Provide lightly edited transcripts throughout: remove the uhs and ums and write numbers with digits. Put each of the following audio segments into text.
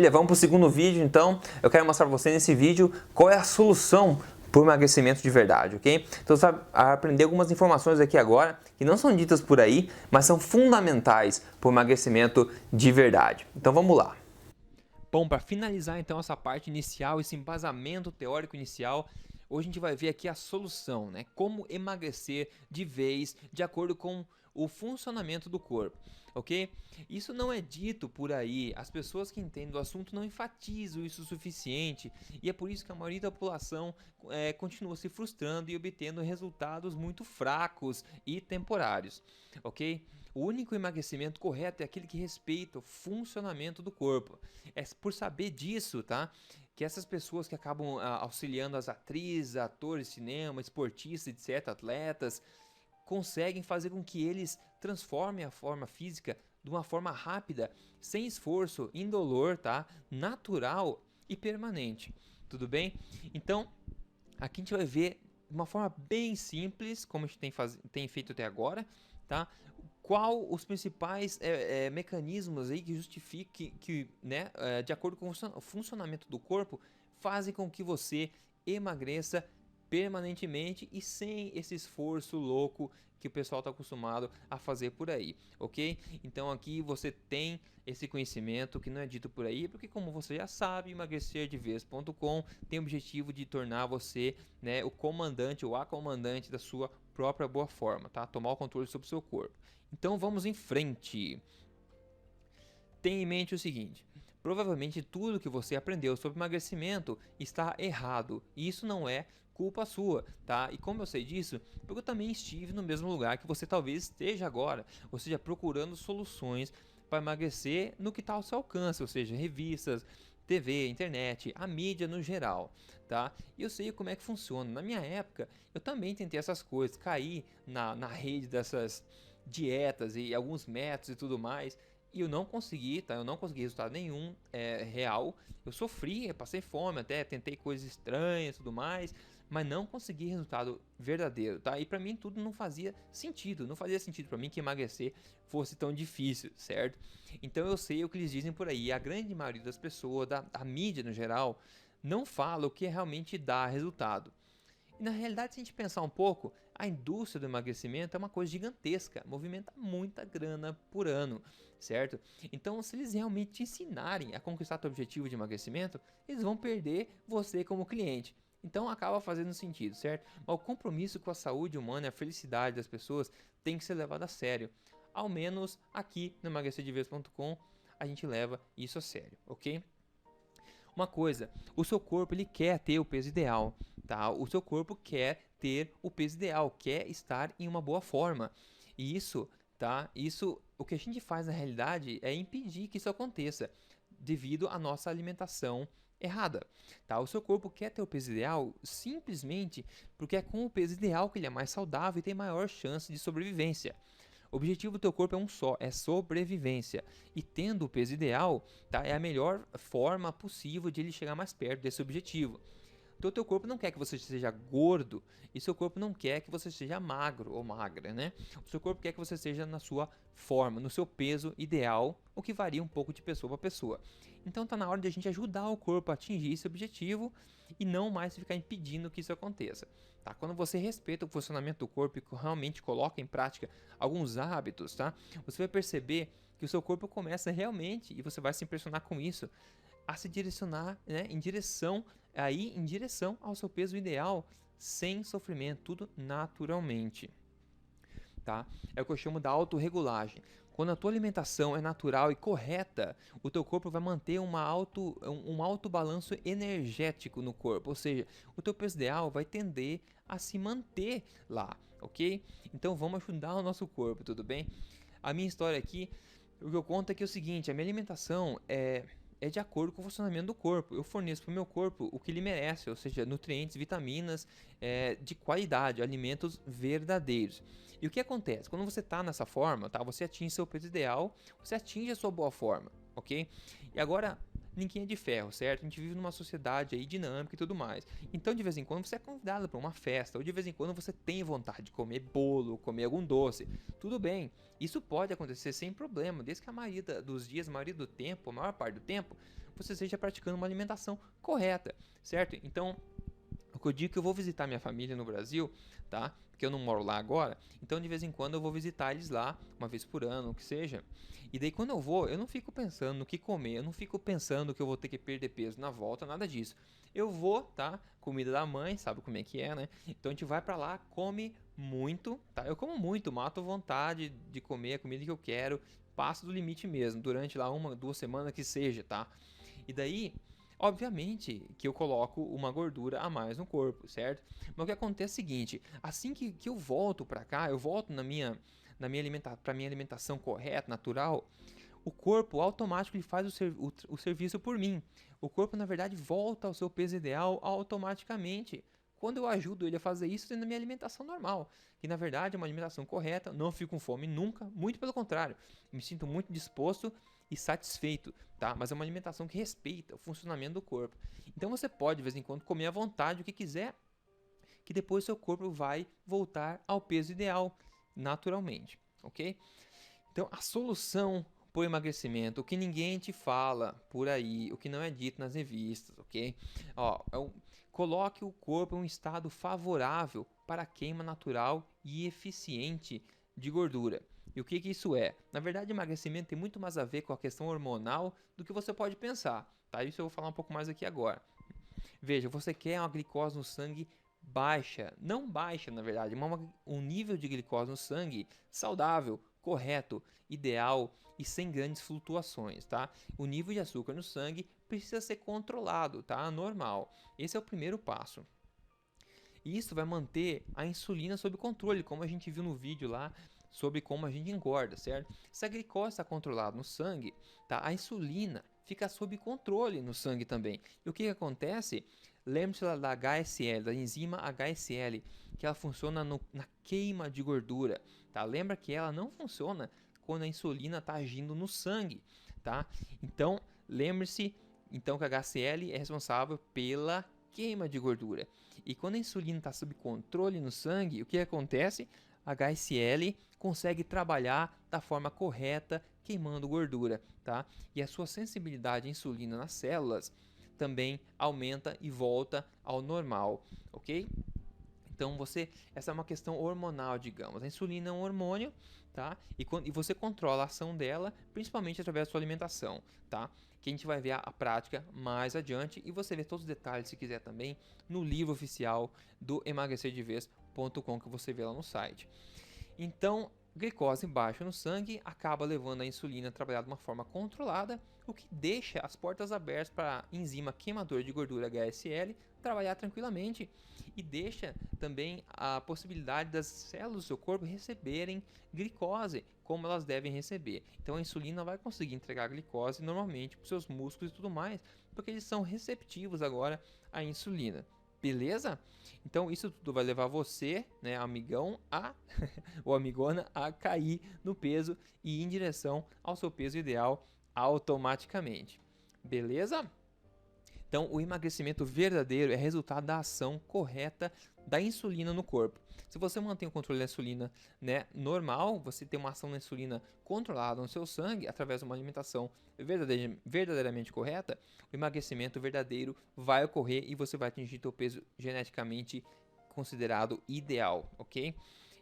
família, vamos para o segundo vídeo. Então eu quero mostrar para você nesse vídeo qual é a solução para o emagrecimento de verdade, ok? Então você vai aprender algumas informações aqui agora que não são ditas por aí, mas são fundamentais para o emagrecimento de verdade. Então vamos lá. Bom, para finalizar então essa parte inicial, esse embasamento teórico inicial, hoje a gente vai ver aqui a solução, né? Como emagrecer de vez, de acordo com o funcionamento do corpo, ok? Isso não é dito por aí, as pessoas que entendem do assunto não enfatizam isso o suficiente e é por isso que a maioria da população continua se frustrando e obtendo resultados muito fracos e temporários, ok? O único emagrecimento correto é aquele que respeita o funcionamento do corpo. É por saber disso, tá? Que essas pessoas que acabam auxiliando as atrizes, atores, cinema, esportistas, etc., atletas, conseguem fazer com que eles transformem a forma física de uma forma rápida, sem esforço, indolor, tá? Natural e permanente. Tudo bem? Então, aqui a gente vai ver de uma forma bem simples, como a gente tem feito até agora, tá? Qual os principais mecanismos aí que justificam que né, de acordo com o funcionamento do corpo, fazem com que você emagreça permanentemente e sem esse esforço louco que o pessoal está acostumado a fazer por aí, ok? Então aqui você tem esse conhecimento que não é dito por aí, porque como você já sabe, emagrecerdevez.com tem o objetivo de tornar você, né, o comandante ou a comandante da sua própria boa forma, tá? Tomar o controle sobre o seu corpo. Então vamos em frente. Tenha em mente o seguinte: provavelmente tudo que você aprendeu sobre emagrecimento está errado, e isso não é culpa sua, tá? E como eu sei disso? Porque eu também estive no mesmo lugar que você talvez esteja agora, ou seja, procurando soluções para emagrecer no que está ao seu alcance, ou seja, revistas, TV, internet, a mídia no geral, tá? E eu sei como é que funciona. Na minha época, eu também tentei essas coisas, caí na rede dessas dietas e alguns métodos e tudo mais, e eu não consegui, tá? Eu não consegui resultado nenhum real. Eu sofri, eu passei fome, até tentei coisas estranhas e tudo mais, mas não consegui resultado verdadeiro, tá? E pra mim tudo não fazia sentido, não fazia sentido pra mim que emagrecer fosse tão difícil, certo? Então eu sei o que eles dizem por aí. A grande maioria das pessoas, da mídia no geral, não fala o que realmente dá resultado. E na realidade, se a gente pensar um pouco, a indústria do emagrecimento é uma coisa gigantesca, movimenta muita grana por ano, certo? Então, se eles realmente te ensinarem a conquistar teu objetivo de emagrecimento, eles vão perder você como cliente. Então acaba fazendo sentido, certo? Mas o compromisso com a saúde humana e a felicidade das pessoas tem que ser levado a sério. Ao menos aqui no emagrecerdevez.com a gente leva isso a sério, ok? Uma coisa, o seu corpo ele quer ter o peso ideal, tá? O seu corpo quer ter o peso ideal, quer estar em uma boa forma. E isso, tá? Isso, o que a gente faz na realidade é impedir que isso aconteça, devido à nossa alimentação errada, tá? O seu corpo quer ter o peso ideal simplesmente porque é com o peso ideal que ele é mais saudável e tem maior chance de sobrevivência. O objetivo do teu corpo é um só, é sobrevivência. E tendo o peso ideal, tá, é a melhor forma possível de ele chegar mais perto desse objetivo. Então o teu corpo não quer que você seja gordo e seu corpo não quer que você seja magro ou magra, né? O seu corpo quer que você esteja na sua forma, no seu peso ideal, o que varia um pouco de pessoa para pessoa. Então tá na hora de a gente ajudar o corpo a atingir esse objetivo e não mais ficar impedindo que isso aconteça. Tá? Quando você respeita o funcionamento do corpo e realmente coloca em prática alguns hábitos, tá? Você vai perceber que o seu corpo começa realmente, e você vai se impressionar com isso, a se direcionar, né, em direção ao seu peso ideal, sem sofrimento, tudo naturalmente, tá? É o que eu chamo da autorregulagem. Quando a tua alimentação é natural e correta, o teu corpo vai manter um alto balanço energético no corpo, ou seja, o teu peso ideal vai tender a se manter lá, ok? Então vamos ajudar o nosso corpo, tudo bem? A minha história aqui, o que eu conto é que é o seguinte: a minha alimentação é de acordo com o funcionamento do corpo. Eu forneço para o meu corpo o que ele merece, ou seja, nutrientes, vitaminas de qualidade, alimentos verdadeiros. E o que acontece? Quando você está nessa forma, tá? Você atinge seu peso ideal, você atinge a sua boa forma, ok? E agora, ninguém é de ferro, certo? A gente vive numa sociedade aí dinâmica e tudo mais. Então, de vez em quando, você é convidado para uma festa, ou de vez em quando você tem vontade de comer bolo, comer algum doce. Tudo bem, isso pode acontecer sem problema, desde que a maioria dos dias, a maioria do tempo, a maior parte do tempo, você esteja praticando uma alimentação correta, certo? Então, o que eu digo é que eu vou visitar minha família no Brasil, tá? Porque eu não moro lá agora, então de vez em quando eu vou visitar eles lá, uma vez por ano, o que seja. E daí quando eu vou, eu não fico pensando no que comer, eu não fico pensando que eu vou ter que perder peso na volta, nada disso. Eu vou, tá? Comida da mãe, sabe como é que é, né? Então a gente vai pra lá, come muito, tá? Eu como muito, mato vontade de comer a comida que eu quero, passo do limite mesmo, durante lá 1, 2 semanas que seja, tá? E daí obviamente que eu coloco uma gordura a mais no corpo, certo? Mas o que acontece é o seguinte, assim que eu volto para cá, eu volto para minha alimentação correta, natural, o corpo automático ele faz o serviço por mim. O corpo, na verdade, volta ao seu peso ideal automaticamente. Quando eu ajudo ele a fazer isso na minha alimentação normal, que na verdade é uma alimentação correta, não fico com fome nunca, muito pelo contrário, me sinto muito disposto e satisfeito, tá? Mas é uma alimentação que respeita o funcionamento do corpo. Então você pode de vez em quando comer à vontade o que quiser, que depois seu corpo vai voltar ao peso ideal naturalmente, ok? Então a solução para o emagrecimento, o que ninguém te fala por aí, o que não é dito nas revistas, ok? Coloque o corpo em um estado favorável para a queima natural e eficiente de gordura. E o que isso é? Na verdade, emagrecimento tem muito mais a ver com a questão hormonal do que você pode pensar, tá? Isso eu vou falar um pouco mais aqui agora. Veja, você quer uma glicose no sangue baixa, não baixa na verdade, mas um nível de glicose no sangue saudável, correto, ideal e sem grandes flutuações, tá? O nível de açúcar no sangue precisa ser controlado, tá? Normal. Esse é o primeiro passo. Isso vai manter a insulina sob controle, como a gente viu no vídeo lá sobre como a gente engorda, certo? Se a glicose está controlada no sangue, tá? A insulina fica sob controle no sangue também. E o que acontece? Lembre-se da HSL, da enzima HSL, que ela funciona na queima de gordura, tá? Lembra que ela não funciona quando a insulina está agindo no sangue, tá? Então, lembre-se então que a HCl é responsável pela queima de gordura. E quando a insulina está sob controle no sangue, o que acontece? A HCl consegue trabalhar da forma correta, queimando gordura, tá? E a sua sensibilidade à insulina nas células também aumenta e volta ao normal, ok? Então essa é uma questão hormonal, digamos. A insulina é um hormônio, tá? E você controla a ação dela, principalmente através da sua alimentação, tá? Que a gente vai ver a prática mais adiante e você vê todos os detalhes, se quiser também, no livro oficial do emagrecerdevez.com que você vê lá no site. Então, glicose baixa no sangue acaba levando a insulina a trabalhar de uma forma controlada, o que deixa as portas abertas para a enzima queimadora de gordura HSL trabalhar tranquilamente e deixa também a possibilidade das células do seu corpo receberem glicose como elas devem receber. Então a insulina vai conseguir entregar glicose normalmente para os seus músculos e tudo mais, porque eles são receptivos agora à insulina. Beleza? Então isso tudo vai levar você, né, amigão, ou amigona, a cair no peso e ir em direção ao seu peso ideal automaticamente. Beleza? Então, o emagrecimento verdadeiro é resultado da ação correta da insulina no corpo. Se você mantém o controle da insulina, né, normal, você tem uma ação da insulina controlada no seu sangue através de uma alimentação verdadeiramente correta, o emagrecimento verdadeiro vai ocorrer e você vai atingir seu peso geneticamente considerado ideal, ok?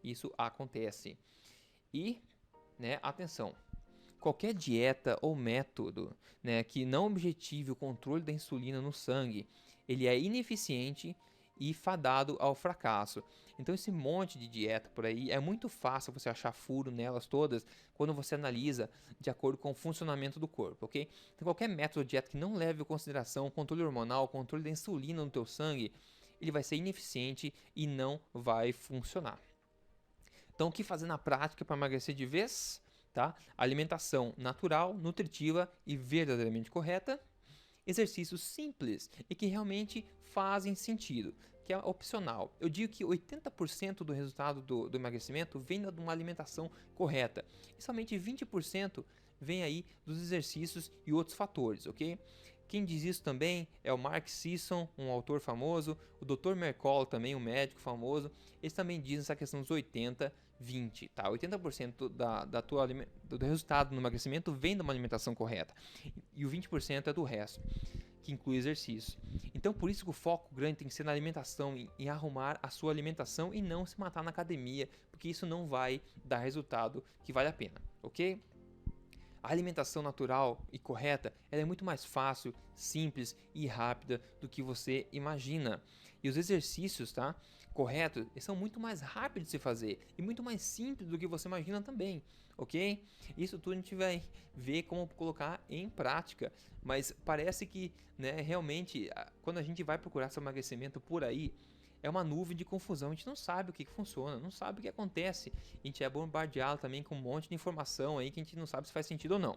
Isso acontece. E, né, atenção. Qualquer dieta ou método, né, que não objetive o controle da insulina no sangue, ele é ineficiente e fadado ao fracasso. Então esse monte de dieta por aí, é muito fácil você achar furo nelas todas quando você analisa de acordo com o funcionamento do corpo, ok? Então qualquer método de dieta que não leve em consideração o controle hormonal, o controle da insulina no teu sangue, ele vai ser ineficiente e não vai funcionar. Então o que fazer na prática para emagrecer de vez? Tá? Alimentação natural, nutritiva e verdadeiramente correta. Exercícios simples e que realmente fazem sentido, que é opcional. Eu digo que 80% do resultado do emagrecimento vem de uma alimentação correta e somente 20% vem aí dos exercícios e outros fatores, ok? Quem diz isso também é o Mark Sisson, um autor famoso, o Dr. Mercola também, um médico famoso. Eles também dizem essa questão dos 80-20, tá? 80% do resultado no emagrecimento vem de uma alimentação correta e o 20% é do resto, que inclui exercício. Então, por isso que o foco grande tem que ser na alimentação, em arrumar a sua alimentação e não se matar na academia, porque isso não vai dar resultado que vale a pena, ok? A alimentação natural e correta, ela é muito mais fácil, simples e rápida do que você imagina. E os exercícios, tá, corretos, eles são muito mais rápidos de se fazer e muito mais simples do que você imagina também, ok? Isso tudo a gente vai ver como colocar em prática, mas parece que, né, realmente, quando a gente vai procurar seu emagrecimento por aí, é uma nuvem de confusão, a gente não sabe o que funciona, não sabe o que acontece, a gente é bombardeado também com um monte de informação aí que a gente não sabe se faz sentido ou não.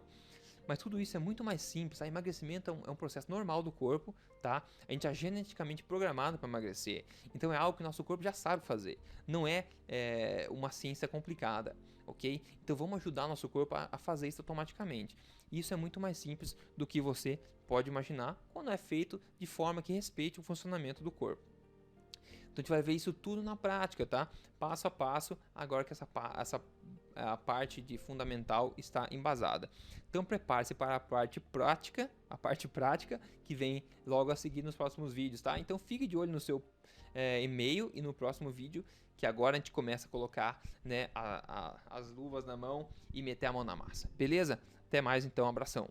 Mas tudo isso é muito mais simples, o emagrecimento é um processo normal do corpo, tá? A gente é geneticamente programado para emagrecer, então é algo que o nosso corpo já sabe fazer, não é uma ciência complicada, ok? Então vamos ajudar nosso corpo a fazer isso automaticamente. Isso é muito mais simples do que você pode imaginar quando é feito de forma que respeite o funcionamento do corpo. Então a gente vai ver isso tudo na prática, tá? Passo a passo, agora que a parte de fundamental está embasada. Então prepare-se para a parte prática que vem logo a seguir nos próximos vídeos, tá? Então fique de olho no seu e-mail e no próximo vídeo, que agora a gente começa a colocar, né, as luvas na mão e meter a mão na massa. Beleza? Até mais então, abração.